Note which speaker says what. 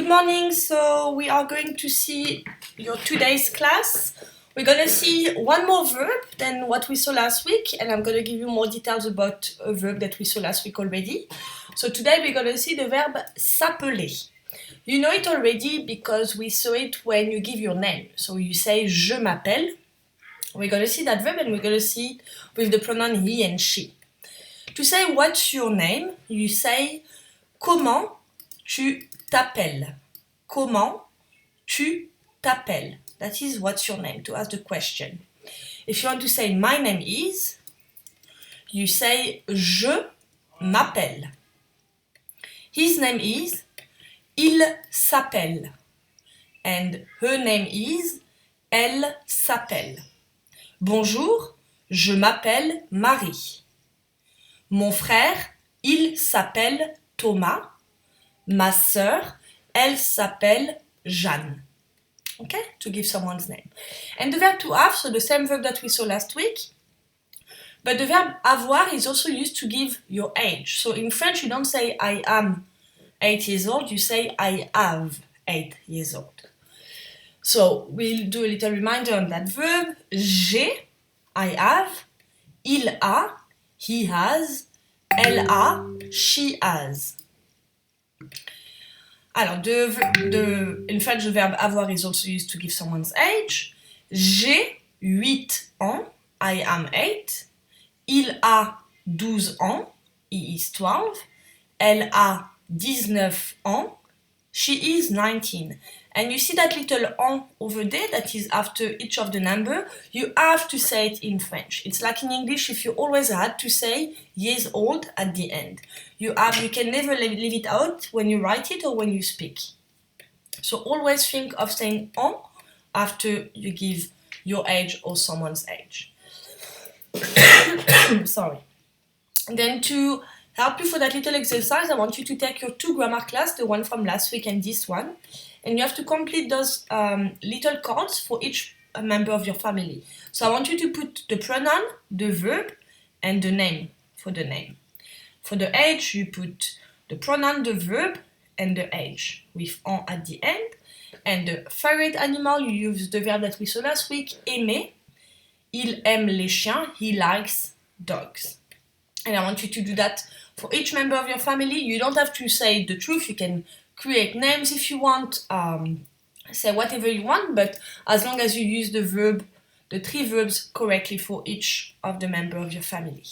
Speaker 1: morning. So we are going to see your today's class. We're going to see one more verb than what we saw last week, and I'm going to give you more details about a verb that we saw last week already. So today we're going to see the verb s'appeler. You know it already because we saw it when you give your name. So you say je m'appelle. We're going to see that verb and we're going to see it with the pronoun he and she. To say what's your name, you say comment tu t'appelles. Comment tu t'appelles. That is what's your name, to ask the question. If you want to say my name is, you say je m'appelle. His name is, il s'appelle. And her name is, elle s'appelle. Bonjour, je m'appelle Marie. Mon frère, il s'appelle Thomas. Ma sœur, elle s'appelle Jeanne. Okay, to give someone's name. And the verb to have, so the same verb that we saw last week, but the verb avoir is also used to give your age. So in French, you don't say I am 8 years old, you say I have 8 years old. So we'll do a little reminder on that verb. J'ai, I have. Il a, he has. Elle a, she has. Alors, in French, the verb avoir is also used to give someone's age. J'ai 8 ans, I am 8. Il a 12 ans, he is 12. Elle a 19 ans, she is 19. And you see that little an over there that is after each of the number, you have to say it in French. It's like in English if you always had to say years old at the end. You can never leave it out when you write it or when you speak. So always think of saying an after you give your age or someone's age. Sorry. And then to help you for that little exercise, I want you to take your 2 grammar class, the one from last week and this one. And you have to complete those little cards for each member of your family. So I want you to put the pronoun, the verb, and the name for the name. For the age, you put the pronoun, the verb, and the age with en at the end. And the favorite animal, you use the verb that we saw last week, aimer. Il aime les chiens, he likes dogs. And I want you to do that for each member of your family. You don't have to say the truth, you can create names if you want, say whatever you want, but as long as you use the 3 verbs correctly for each of the members of your family.